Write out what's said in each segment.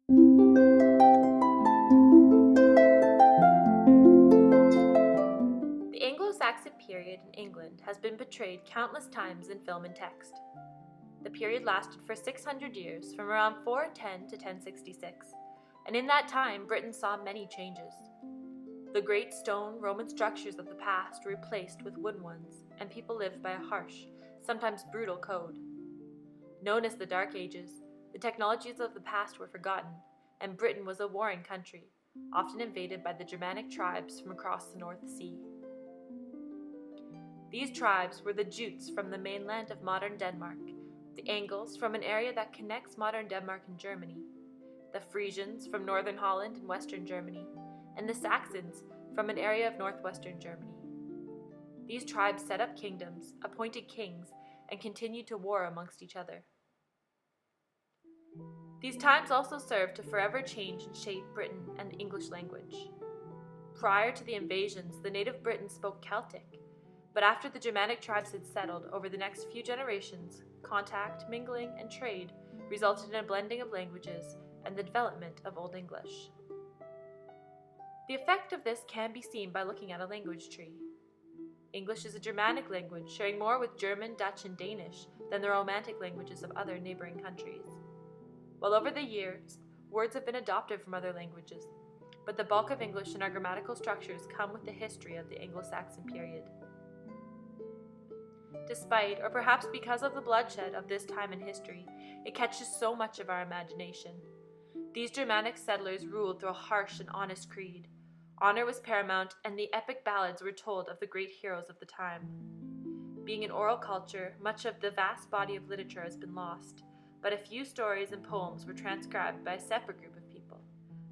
The Anglo-Saxon period in England has been portrayed countless times in film and text. The period lasted for 600 years, from around 410 to 1066, and in that time Britain saw many changes. The great stone Roman structures of the past were replaced with wooden ones, and people lived by a harsh, sometimes brutal code. Known as the Dark Ages, the technologies of the past were forgotten, and Britain was a warring country, often invaded by the Germanic tribes from across the North Sea. These tribes were the Jutes from the mainland of modern Denmark, the Angles from an area that connects modern Denmark and Germany, the Frisians from northern Holland and western Germany, and the Saxons from an area of northwestern Germany. These tribes set up kingdoms, appointed kings, and continued to war amongst each other. These times also served to forever change and shape Britain and the English language. Prior to the invasions, the native Britons spoke Celtic, but after the Germanic tribes had settled over the next few generations, contact, mingling, and trade resulted in a blending of languages and the development of Old English. The effect of this can be seen by looking at a language tree. English is a Germanic language, sharing more with German, Dutch, and Danish than the Romantic languages of other neighboring countries. While over the years, words have been adopted from other languages, but the bulk of English in our grammatical structures come with the history of the Anglo-Saxon period. Despite, or perhaps because of the bloodshed of this time in history, it catches so much of our imagination. These Germanic settlers ruled through a harsh and honest creed. Honor was paramount, and the epic ballads were told of the great heroes of the time. Being an oral culture, much of the vast body of literature has been lost, but a few stories and poems were transcribed by a separate group of people,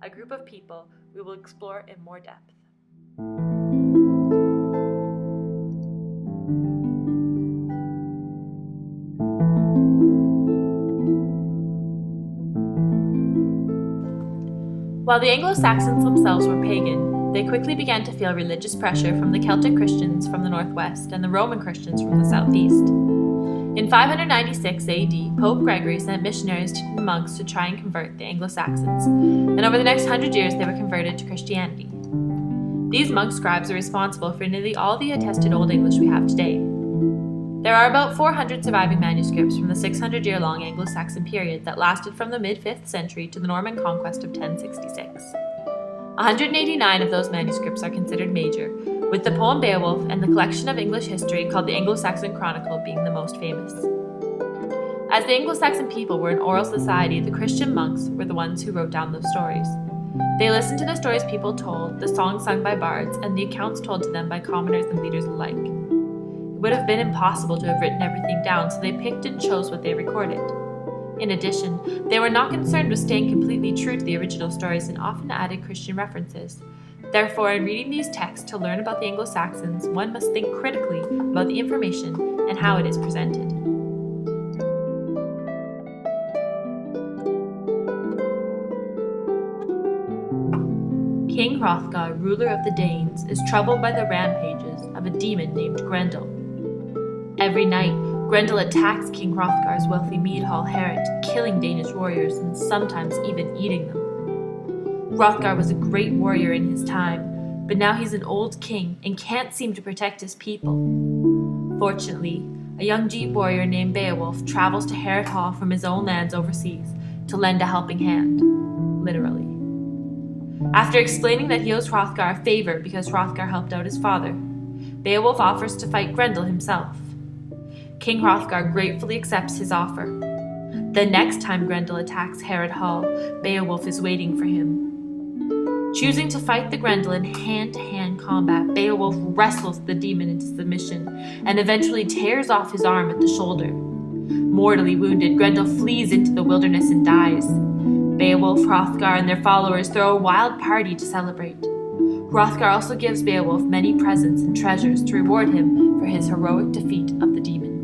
a group of people we will explore in more depth. While the Anglo-Saxons themselves were pagan, they quickly began to feel religious pressure from the Celtic Christians from the northwest and the Roman Christians from the southeast. In 596 AD, Pope Gregory sent missionaries to the monks to try and convert the Anglo-Saxons, and over the next 100 years they were converted to Christianity. These monk scribes are responsible for nearly all the attested Old English we have today. There are about 400 surviving manuscripts from the 600-year-long Anglo-Saxon period that lasted from the mid-5th century to the Norman conquest of 1066. 189 of those manuscripts are considered major, with the poem Beowulf and the collection of English history called the Anglo-Saxon Chronicle being the most famous. As the Anglo-Saxon people were an oral society, the Christian monks were the ones who wrote down those stories. They listened to the stories people told, the songs sung by bards, and the accounts told to them by commoners and leaders alike. It would have been impossible to have written everything down, so they picked and chose what they recorded. In addition, they were not concerned with staying completely true to the original stories and often added Christian references. Therefore, in reading these texts to learn about the Anglo-Saxons, one must think critically about the information and how it is presented. King Hrothgar, ruler of the Danes, is troubled by the rampages of a demon named Grendel. Every night, Grendel attacks King Hrothgar's wealthy mead hall Heorot, killing Danish warriors and sometimes even eating them. Hrothgar was a great warrior in his time, but now he's an old king and can't seem to protect his people. Fortunately, a young Geat warrior named Beowulf travels to Heorot Hall from his own lands overseas to lend a helping hand, literally. After explaining that he owes Hrothgar a favor because Hrothgar helped out his father, Beowulf offers to fight Grendel himself. King Hrothgar gratefully accepts his offer. The next time Grendel attacks Heorot Hall, Beowulf is waiting for him. Choosing to fight the Grendel in hand-to-hand combat, Beowulf wrestles the demon into submission and eventually tears off his arm at the shoulder. Mortally wounded, Grendel flees into the wilderness and dies. Beowulf, Hrothgar, and their followers throw a wild party to celebrate. Hrothgar also gives Beowulf many presents and treasures to reward him for his heroic defeat of the demon.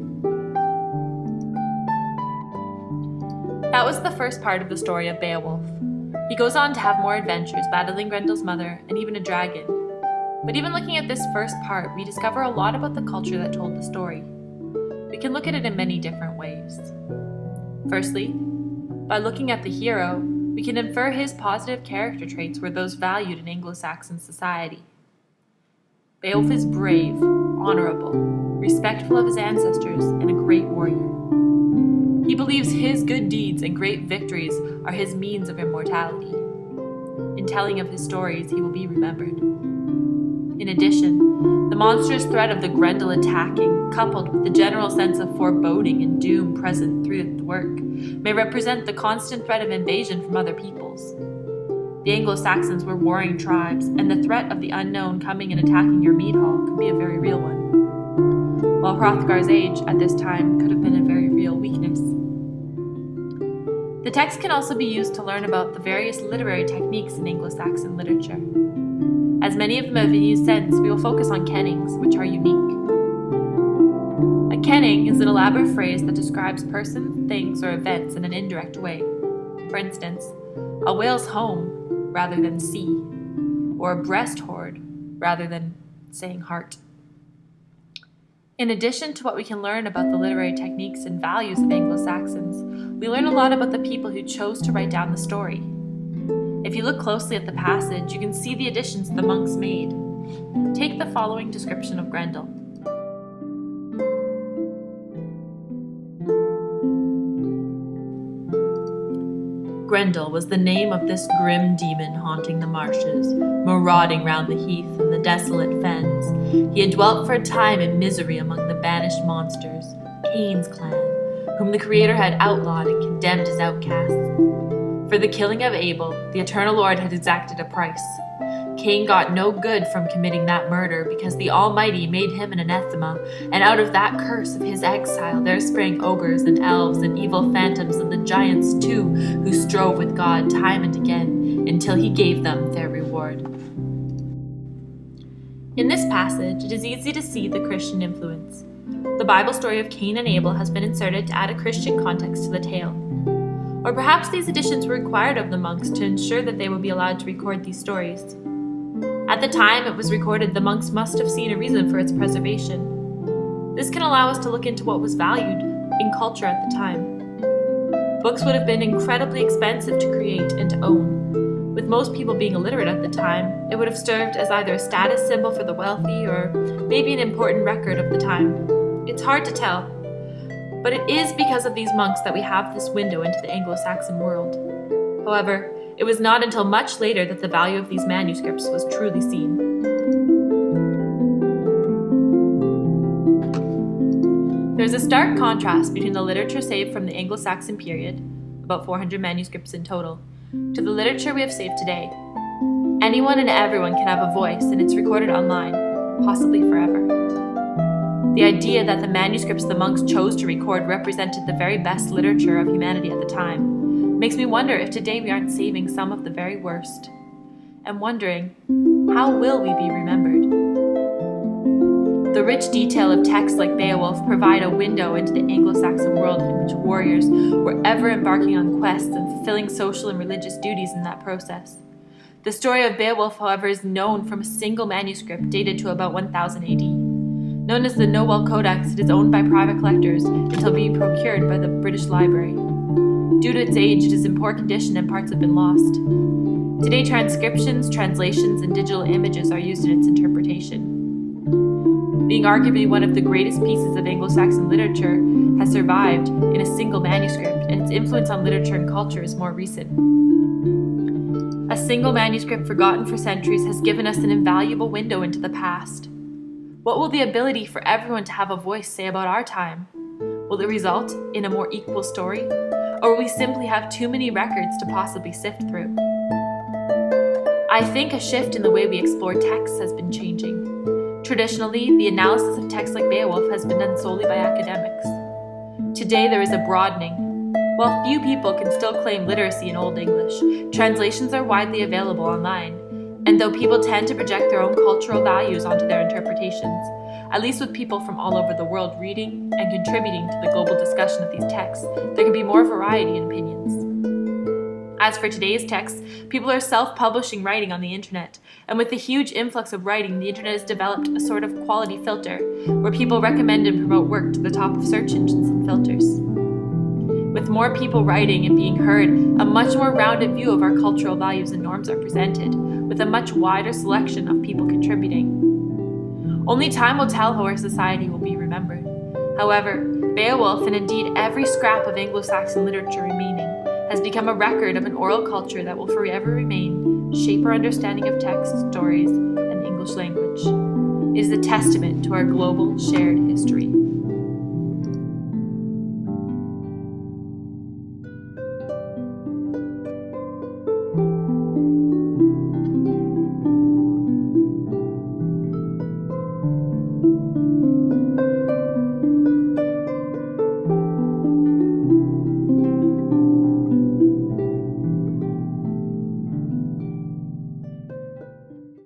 That was the first part of the story of Beowulf. He goes on to have more adventures, battling Grendel's mother and even a dragon. But even looking at this first part, we discover a lot about the culture that told the story. We can look at it in many different ways. Firstly, by looking at the hero, we can infer his positive character traits were those valued in Anglo-Saxon society. Beowulf is brave, honorable, respectful of his ancestors, and a great warrior. He believes his good deeds and great victories are his means of immortality. In telling of his stories, he will be remembered. In addition, the monstrous threat of the Grendel attacking, coupled with the general sense of foreboding and doom present through the work, may represent the constant threat of invasion from other peoples. The Anglo-Saxons were warring tribes, and the threat of the unknown coming and attacking your mead hall could be a very real one, while Hrothgar's age at this time could have been a very real weakness. The text can also be used to learn about the various literary techniques in Anglo-Saxon literature. As many of them have been used since, we will focus on kennings, which are unique. A kenning is an elaborate phrase that describes persons, things, or events in an indirect way. For instance, a whale's home rather than sea, or a breast hoard rather than saying heart. In addition to what we can learn about the literary techniques and values of Anglo-Saxons, we learn a lot about the people who chose to write down the story. If you look closely at the passage, you can see the additions the monks made. Take the following description of Grendel. Grendel was the name of this grim demon haunting the marshes, marauding round the heath and the desolate fens. He had dwelt for a time in misery among the banished monsters, Cain's clan, whom the Creator had outlawed and condemned as outcasts. For the killing of Abel, the Eternal Lord had exacted a price. Cain got no good from committing that murder because the Almighty made him an anathema, and out of that curse of his exile there sprang ogres and elves and evil phantoms and the giants too, who strove with God time and again until he gave them their reward. In this passage, it is easy to see the Christian influence. The Bible story of Cain and Abel has been inserted to add a Christian context to the tale. Or perhaps these additions were required of the monks to ensure that they would be allowed to record these stories. At the time it was recorded, the monks must have seen a reason for its preservation. This can allow us to look into what was valued in culture at the time. Books would have been incredibly expensive to create and to own. With most people being illiterate at the time, it would have served as either a status symbol for the wealthy or maybe an important record of the time. It's hard to tell. But it is because of these monks that we have this window into the Anglo-Saxon world. However, it was not until much later that the value of these manuscripts was truly seen. There is a stark contrast between the literature saved from the Anglo-Saxon period, about 400 manuscripts in total, to the literature we have saved today. Anyone and everyone can have a voice, and it's recorded online, possibly forever. The idea that the manuscripts the monks chose to record represented the very best literature of humanity at the time makes me wonder if today we aren't saving some of the very worst, and wondering, how will we be remembered? The rich detail of texts like Beowulf provide a window into the Anglo-Saxon world in which warriors were ever embarking on quests and fulfilling social and religious duties in that process. The story of Beowulf, however, is known from a single manuscript dated to about 1000 AD. Known as the Nowell Codex, it is owned by private collectors until being procured by the British Library. Due to its age, it is in poor condition and parts have been lost. Today, transcriptions, translations, and digital images are used in its interpretation. Being arguably one of the greatest pieces of Anglo-Saxon literature, has survived in a single manuscript, and its influence on literature and culture is more recent. A single manuscript forgotten for centuries has given us an invaluable window into the past. What will the ability for everyone to have a voice say about our time? Will it result in a more equal story? Or will we simply have too many records to possibly sift through? I think a shift in the way we explore texts has been changing. Traditionally, the analysis of texts like Beowulf has been done solely by academics. Today there is a broadening. While few people can still claim literacy in Old English, translations are widely available online. And though people tend to project their own cultural values onto their interpretations, at least with people from all over the world reading and contributing to the global discussion of these texts, there can be more variety in opinions. As for today's texts, people are self-publishing writing on the internet, and with the huge influx of writing, the internet has developed a sort of quality filter, where people recommend and promote work to the top of search engines and filters. With more people writing and being heard, a much more rounded view of our cultural values and norms are presented, with a much wider selection of people contributing. Only time will tell how our society will be remembered. However, Beowulf, and indeed every scrap of Anglo-Saxon literature remaining, has become a record of an oral culture that will forever remain, shape our understanding of text, stories, and the English language. It is a testament to our global shared history.